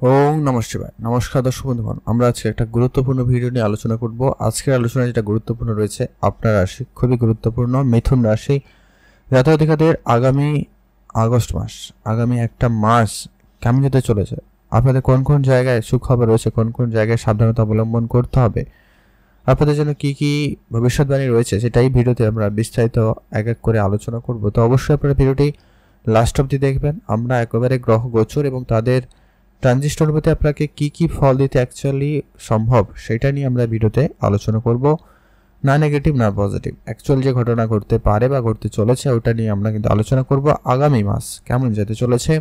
ওম নমঃ শিবায়। নমস্কার দর্শক বন্ধুগণ, আমরা আজকে একটা গুরুত্বপূর্ণ ভিডিও নিয়ে আলোচনা করব। আজকের আলোচনায় যেটা গুরুত্বপূর্ণ রয়েছে, আপনার রাশি খুবই গুরুত্বপূর্ণ, মিথুন রাশি জাতক-জাতিকাদের আগামী আগস্ট মাস, আগামী একটা মাস কেমন যেতে চলেছে, আপনাদের কোন কোন জায়গায় সুখবর রয়েছে, কোন কোন জায়গায় সাবধানতা অবলম্বন করতে হবে, আপনাদের জন্য কি কি ভবিষ্যৎবাণী রয়েছে, সেটাই ভিডিওতে আমরা বিস্তারিত এক এক করে আলোচনা করব। তো অবশ্যই আপনারা ভিডিওটি লাস্ট অবধি দেখবেন। আমরা একেবারে গ্রহ গোচর এবং তাদের ট্রানজিস্ট অনুপাতে আপনাকে কি কি ফল দিতে অ্যাকচুয়ালি সম্ভব, সেটা নিয়ে আমরা ভিডিওতে আলোচনা করব। না নেগেটিভ না পজিটিভ, অ্যাকচুয়াল যে ঘটনা ঘটতে পারে বা ঘটতে চলেছে ওটা নিয়ে আমরা কিন্তু আলোচনা করব। আগামী মাস কেমন যেতে চলেছে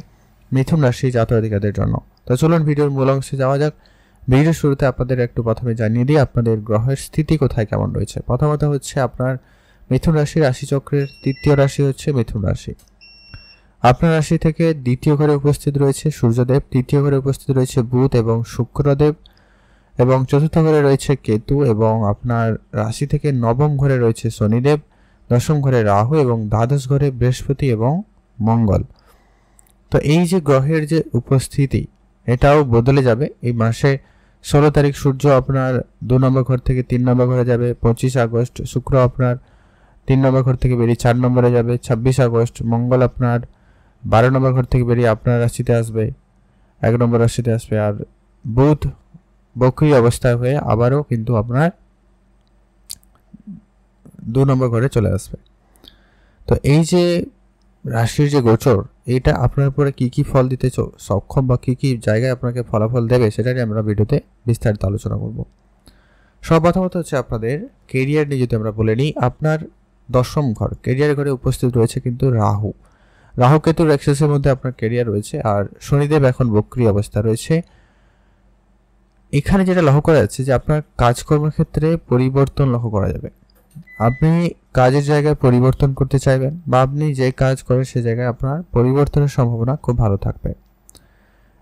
মিথুন রাশি জাতক-জাতিকাদের জন্য। তো চলুন ভিডিওর মূল অংশে যাওয়া যাক। ভিডিওর শুরুতে আপনাদের একটু প্রথমে জানিয়ে দিই আপনাদের গ্রহের স্থিতি কোথায় কেমন রয়েছে। প্রথমত হচ্ছে আপনার মিথুন রাশি, রাশিচক্রের তৃতীয় রাশি হচ্ছে মিথুন রাশি। আপনার রাশি থেকে দ্বিতীয় ঘরে উপস্থিত রয়েছে সূর্যদেব, তৃতীয় ঘরে উপস্থিত রয়েছে বুধ এবং শুক্রদেব, এবং চতুর্থ ঘরে রয়েছে কেতু, এবং আপনার রাশি থেকে নবম ঘরে রয়েছে শনিদেব, দশম ঘরে রাহু এবং দ্বাদশ ঘরে বৃহস্পতি এবং মঙ্গল। তো এই যে গ্রহের যে উপস্থিতি, এটাও বদলে যাবে এই মাসে। 16 তারিখ সূর্য আপনার 2 নম্বর ঘর থেকে 3 নম্বর ঘরে যাবে। 25 আগস্ট শুক্র আপনার 3 নম্বর ঘর থেকে বেরিয়ে 4 নম্বরে যাবে। 26 আগস্ট মঙ্গল আপনার 12 নম্বর ঘর থেকে বেরিয়ে আপনার রাশিতে আসবে, 1 নম্বর রাশিতে আসবে। আর বুধ বক্রী অবস্থায় হয়ে আবারও কিন্তু আপনার 2 নম্বর ঘরে চলে আসবে। তো এই যে রাশির যে গোচর, এটা আপনার উপরে কি কি ফল দিতে সক্ষম বা কি কি জায়গায় আপনাকে ফলাফল দেবে, সেটা নিয়ে আমরা ভিডিওতে বিস্তারিত আলোচনা করব। সর্বপ্রথমত হচ্ছে আপনাদের কেরিয়ার নিয়ে যদি আমরা বলে নিই, আপনার দশম ঘর কেরিয়ার ঘরে উপস্থিত রয়েছে কিন্তু রাহু। রাহু কেতুর অ্যাক্সেসের মধ্যে আপনার কেরিয়ার রয়েছে, আর শনিদেব এখন বক্রী অবস্থা রয়েছে। এখানে যেটা লক্ষ্য করা যাচ্ছে যে আপনার কাজকর্মের ক্ষেত্রে পরিবর্তন লক্ষ্য করা যাবে। আপনি কাজের জায়গায় পরিবর্তন করতে চাইবেন, বা আপনি যে কাজ করেন সে জায়গায় আপনার পরিবর্তনের সম্ভাবনা খুব ভালো থাকবে।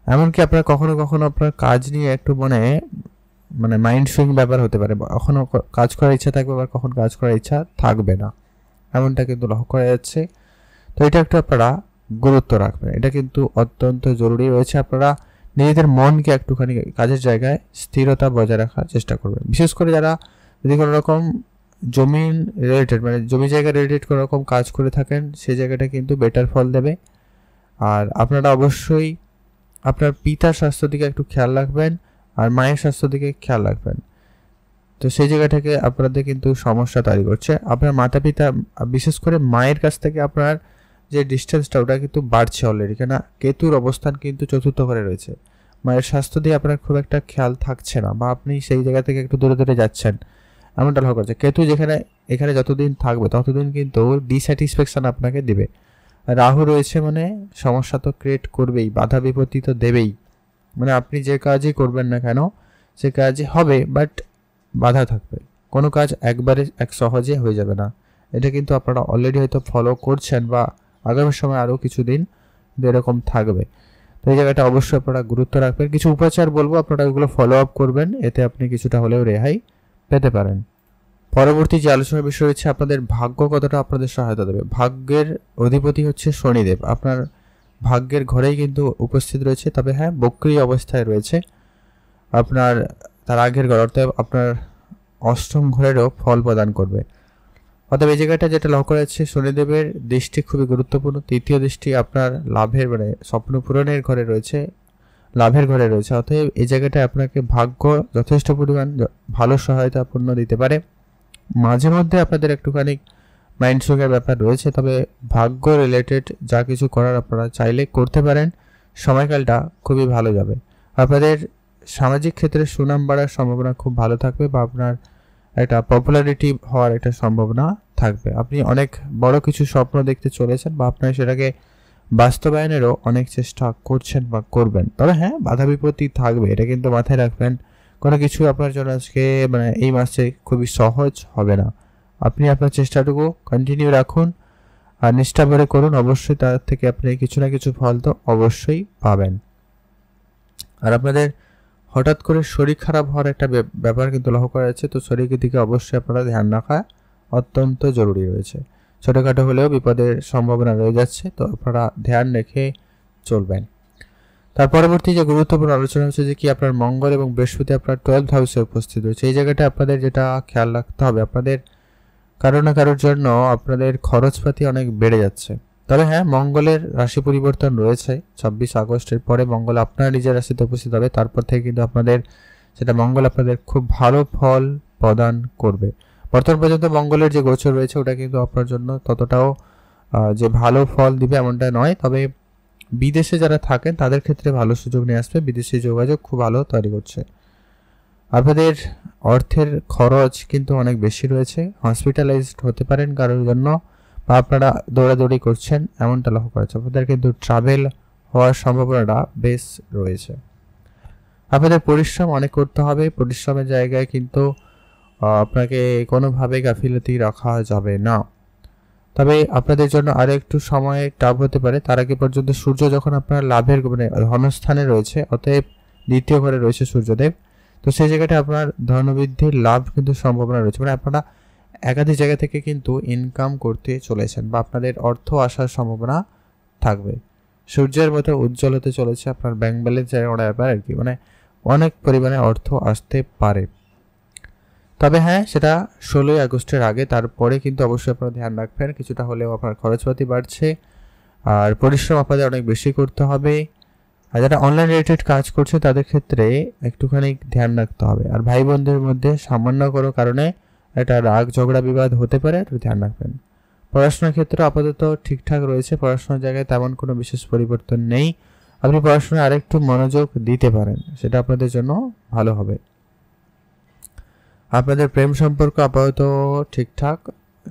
এমনকি আপনার কখনো কখনো আপনার কাজ নিয়ে একটু মানে মাইন্ড সুইং ব্যাপার হতে পারে, কখনো কাজ করার ইচ্ছা থাকবে, আবার কখন কাজ করার ইচ্ছা থাকবে না, এমনটা কিন্তু লক্ষ্য করা যাচ্ছে। তো এটা একটু আপনারা গুরুত্ব রাখবেন, এটা কিন্তু অত্যন্ত জরুরি রয়েছে। আপনারা নিজেদের মনকে একটুখানি কাজের জায়গায় স্থিরতা বজায় রাখার চেষ্টা করবেন। বিশেষ করে যারা যদি কোনো রকম জমিন রিলেটেড, মানে জমি জায়গা রিলেটেড কোনো রকম কাজ করে থাকেন, সেই জায়গাটা কিন্তু বেটার ফল দেবে। আর আপনারা অবশ্যই আপনার পিতার স্বাস্থ্যের দিকে একটু খেয়াল রাখবেন, আর মায়ের স্বাস্থ্যের দিকে খেয়াল রাখবেন। তো সেই জায়গা থেকে আপনাদের কিন্তু সমস্যা তৈরি করছে। আপনার মাতা পিতা, বিশেষ করে মায়ের কাছ থেকে আপনার যে ডিস্টেন্সটা, ওটা কিন্তু বাড়ছে অলরেডি, কেন কেতুর অবস্থান কিন্তু চতুর্থ ঘরে রয়েছে। মায়ের স্বাস্থ্য দিয়ে আপনার খুব একটা খেয়াল থাকছে না, বা আপনি সেই জায়গা থেকে একটু দূরে দূরে যাচ্ছেন, এমনটা লক্ষ্য করছে। কেতু এখানে যতদিন থাকবে ততদিন কিন্তু ডিস্যাটিসফ্যাকশন আপনাকে দিবে। রাহু রয়েছে মানে সমস্যা তো ক্রিয়েট করবেই, বাধা বিপত্তি তো দেবেই। মানে আপনি যে কাজই করবেন না কেন, সে কাজই হবে, বাট বাধা থাকবে। কোনো কাজ একবারে সহজে হয়ে যাবে না। এটা কিন্তু আপনারা অলরেডি হয়তো ফলো করছেন, বা আগামী সময় আরও কিছুদিন এরকম থাকবে। তো এই জায়গাটা অবশ্যই আপনারা গুরুত্ব রাখবেন। কিছু উপাচার বলবো, আপনারা এগুলো ফলো আপ করবেন, এতে আপনি কিছুটা হলেও রেহাই পেতে পারেন। পরবর্তী যে আলোচনার বিষয় হচ্ছে আপনাদের ভাগ্য কতটা আপনাদের সহায়তা দেবে। ভাগ্যের অধিপতি হচ্ছে শনিদেব, আপনার ভাগ্যের ঘরেই কিন্তু উপস্থিত রয়েছে, তবে হ্যাঁ বক্রী অবস্থায় রয়েছে আপনার তার আগের ঘর, অর্থাৎ আপনার অষ্টম ঘরেরও ফল প্রদান করবে। অর্থাৎ এই জায়গাটা যেটা লক্ষ্য করা যাচ্ছে, শনিদেবের দৃষ্টি খুবই গুরুত্বপূর্ণ। তৃতীয় দৃষ্টি আপনার লাভের, মানে স্বপ্ন পূরণের ঘরে রয়েছে, লাভের ঘরে রয়েছে। অতএব এই জায়গাটায় আপনাকে ভাগ্য যথেষ্ট পরিমাণ ভালো সহায়তাপূর্ণ দিতে পারে। মাঝে মধ্যে আপনাদের একটুখানি মাইন্ড সুইংয়ের ব্যাপার রয়েছে, তবে ভাগ্য রিলেটেড যা কিছু করার আপনারা চাইলে করতে পারেন। সময়কালটা খুবই ভালো যাবে। আপনাদের সামাজিক ক্ষেত্রে সুনাম বাড়ার সম্ভাবনা খুব ভালো থাকবে, বা আপনার একটা পপুলারিটি হওয়ার একটা সম্ভাবনা থাকবে। আপনি অনেক বড় কিছু স্বপ্ন দেখতে চলেছেন, বা আপনার সেটাকে বাস্তবায়নেরও অনেক চেষ্টা করছেন বা করবেন। তবে হ্যাঁ বাধা বিপত্তি থাকবে, এটা কিন্তু মাথায় রাখবেন। কোনো কিছু আপনার জন্য আজকে এই মাসে খুবই সহজ হবে না। আপনি আপনার চেষ্টাটুকু কন্টিনিউ রাখুন আর নিষ্ঠা ভরে করুন, অবশ্যই তার থেকে আপনি কিছু না কিছু ফল তো অবশ্যই পাবেন। আর আপনাদের হঠাৎ করে শরীর খারাপ হওয়ার একটা ব্যাপার কিন্তু লক্ষ্য করা যাচ্ছে, তো শরীরের দিকে অবশ্যই আপনারা ধ্যান রাখা অত্যন্ত জরুরি রয়েছে। ছোটোখাটো হলেও বিপদের সম্ভাবনা রয়ে যাচ্ছে, তো আপনারা ধ্যান রেখে চলবেন। তার পরবর্তী যে গুরুত্বপূর্ণ আলোচনা হচ্ছে যে কি আপনার মঙ্গল এবং বৃহস্পতি আপনার 12th হাউসে উপস্থিত রয়েছে। এই জায়গাটা আপনাদের যেটা খেয়াল রাখতে হবে, আপনাদের কারো না কারোর জন্য আপনাদের খরচপাতি অনেক বেড়ে যাচ্ছে। তবে হ্যাঁ, মঙ্গলের রাশি পরিবর্তন রয়েছে 26 আগস্টের পরে মঙ্গল আপনার নিজের রাশিতে উপস্থিত হবে। তারপর থেকে কিন্তু আপনাদের সেটা মঙ্গল আপনাদের খুব ভালো ফল প্রদান করবে। বর্তমান পর্যন্ত মঙ্গলের যে গোচর রয়েছে ওটা কিন্তু আপনার জন্য ততটাও যে ভালো ফল দিবে এমনটা নয়। তবে বিদেশে যারা থাকেন তাদের ক্ষেত্রে ভালো সুযোগ নিয়ে আসবে, বিদেশি যোগাযোগ খুব ভালো তৈরি করছে। আপনাদের অর্থের খরচ কিন্তু অনেক বেশি রয়েছে, হসপিটালাইজড হতে পারেন কারোর জন্য, বা আপনারা দৌড়াদৌড়ি করছেন এমনটা লক্ষ্য করেছে। আপনাদের কিন্তু ট্রাভেল হওয়ার সম্ভাবনাটা বেশ রয়েছে। আপনাদের পরিশ্রম অনেক করতে হবে, পরিশ্রমের জায়গায় কিন্তু আপনাকে কোনোভাবে গাফিলতি রাখা যাবে না। তবে আপনাদের জন্য আরও একটু সময় টাফ হতে পারে। তার আগে পর্যন্ত সূর্য যখন আপনার লাভের মানে ধনস্থানে রয়েছে, অতএব দ্বিতীয় ঘরে রয়েছে সূর্যদেব, তো সেই জায়গাটা আপনার ধনবৃদ্ধির লাভ কিন্তু সম্ভাবনা রয়েছে। মানে আপনারা একাধিক জায়গা থেকে কিন্তু ইনকাম করতে চলেছেন বা আপনাদের অর্থ আসার সম্ভাবনা থাকবে। সূর্যের মতো উজ্জ্বল হতে চলেছে আপনার ব্যাংক ব্যালেন্স ব্যাপার আর কি, মানে অনেক পরিমাণে অর্থ আসতে পারে। তবে হ্যাঁ, সেটা 16 আগস্টের আগে, তারপরে কিন্তু অবশ্যই আপনারা ধ্যান রাখবেন কিছুটা হলেও আপনার খরচপাতি বাড়ছে আর পরিশ্রম আপনাদের অনেক বেশি করতে হবে। আর যারা অনলাইন রিলেটেড কাজ করছে তাদের ক্ষেত্রে একটুখানি ধ্যান রাখতে হবে। আর ভাই বোনদের মধ্যে সামান্য কোনো কারণে একটা রাগ ঝগড়া বিবাদ হতে পারে, একটু ধ্যান রাখবেন। পড়াশোনার ক্ষেত্রে আপাতত ঠিকঠাক রয়েছে, পড়াশোনার জায়গায় তেমন কোনো বিশেষ পরিবর্তন নেই। আপনি পড়াশোনায় আরেকটু মনোযোগ দিতে পারেন, সেটা আপনাদের জন্য ভালো হবে। আপনাদের প্রেম সম্পর্ক আপাতত ঠিকঠাক,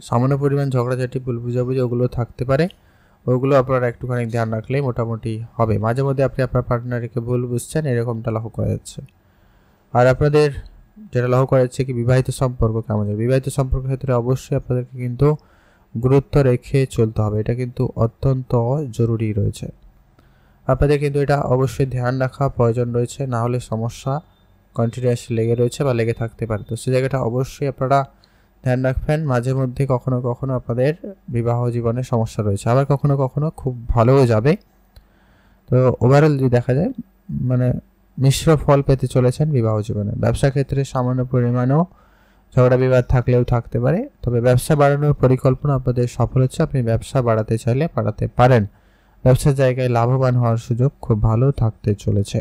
সামান্য পরিমাণ ঝগড়াঝাটি ভুল বুঝাবুঝি ওগুলো থাকতে পারে, ওগুলো আপনারা একটুখানি ধ্যান রাখলেই মোটামুটি হবে। মাঝে মধ্যে আপনি আপনার পার্টনারকে ভুল বুঝছেন এরকমটা লক্ষ্য করা যাচ্ছে। আর আপনাদের যেটা লক্ষ্য করা যাচ্ছে কি বিবাহিত সম্পর্ক কেমন যাবে, বিবাহিত সম্পর্কের ক্ষেত্রে অবশ্যই আপনাদেরকে কিন্তু গুরুত্ব রেখে চলতে হবে, এটা কিন্তু অত্যন্ত জরুরি রয়েছে। আপনাদের কিন্তু এটা অবশ্যই ধ্যান রাখা প্রয়োজন রয়েছে, না হলে সমস্যা কন্টিনিউয়াসলি লেগে রয়েছে বা লেগে থাকতে পারে। তো সেই জায়গাটা অবশ্যই আপনারা ধ্যান রাখবেন। মাঝে মধ্যে কখনো কখনো আপনাদের বিবাহ জীবনে সমস্যা রয়েছে, আবার কখনো কখনো খুব ভালোও যাবে। তো ওভারঅল যদি দেখা যায় মানে মিশ্র ফল পেতে চলেছেন বিবাহ জীবনে। ব্যবসা ক্ষেত্রে সামান্য পরিমাণেও ঝগড়া বিবাদ থাকলেও থাকতে পারে, তবে ব্যবসা বাড়ানোর পরিকল্পনা আপনাদের সফল হচ্ছে। আপনি ব্যবসা বাড়াতে চাইলে বাড়াতে পারেন। ব্যবসার জায়গায় লাভবান হওয়ার সুযোগ খুব ভালো থাকতে চলেছে।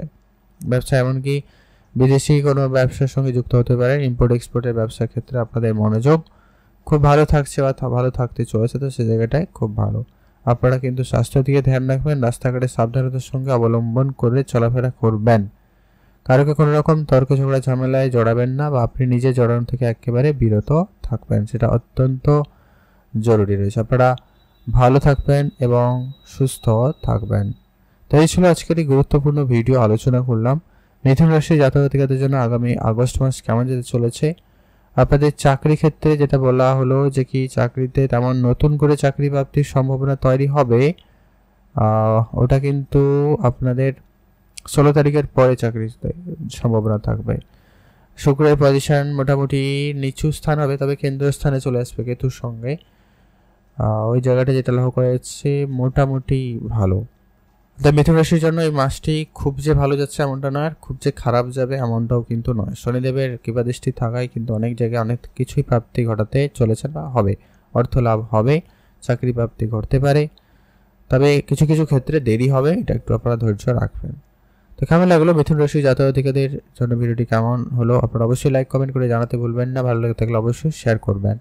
ব্যবসা এমনকি বিদেশি কোনো ব্যবসার সঙ্গে যুক্ত হতে পারেন। ইম্পোর্ট এক্সপোর্টের ব্যবসার ক্ষেত্রে আপনাদের মনোযোগ খুব ভালো থাকছে বা ভালো থাকতে চলেছে, তো সেই জায়গাটায় খুব ভালো। আপনারা কিন্তু স্বাস্থ্য দিকে ধ্যান রাখবেন, রাস্তাঘাটে সাবধানতার সঙ্গে অবলম্বন করে চলাফেরা করবেন। কারোকে কোনো রকম তর্ক ঝগড়া ঝামেলায় জড়াবেন না বা আপনি নিজে জড়ানো থেকে একেবারে বিরত থাকবেন, সেটা অত্যন্ত জরুরি রয়েছে। আপনারা ভালো থাকবেন এবং সুস্থ থাকবেন। তো এই ছিল আজকের এই গুরুত্বপূর্ণ ভিডিও, আলোচনা করলাম মিথুন রাশির জাতক-জাতিকাদের জন্য আগামী আগস্ট মাস কেমন যেতে চলেছে। আপনাদের চাকরি ক্ষেত্রে যেটা বলা হলো যে কি চাকরিতে তেমন নতুন করে চাকরি প্রাপ্তির সম্ভাবনা তৈরি হবে, ওটা কিন্তু আপনাদের 16 তারিখের পরে চাকরির সম্ভাবনা থাকবে। শুক্রের পজিশন মোটামুটি নিচু স্থান হবে, তবে কেন্দ্রীয় স্থানে চলে আসবে কেতুর সঙ্গে। ওই জায়গাটা যেটা লক্ষ্য করা যাচ্ছে মোটামুটি ভালো। তাই মিথুন রাশির জন্য এই মাসটি খুব যে ভালো যাচ্ছে এমনটা নয়, আর খুব যে খারাপ যাবে এমনটাও কিন্তু নয়। শনিদেবের কৃপাদৃষ্টি থাকায় কিন্তু অনেক জায়গায় অনেক কিছুই প্রাপ্তি ঘটাতে চলেছে বা হবে। অর্থ লাভ হবে, চাকরি প্রাপ্তি ঘটতে পারে, তবে কিছু কিছু ক্ষেত্রে দেরি হবে, এটা একটু আপনারা ধৈর্য রাখবেন। তো কেমন লাগলো মিথুন রাশি জাতক-জাতিকাদের জন্য ভিডিওটি কেমন হলো আপনারা অবশ্যই লাইক কমেন্ট করে জানাতে ভুলবেন না। ভালো লাগে থাকলে অবশ্যই শেয়ার করবেন।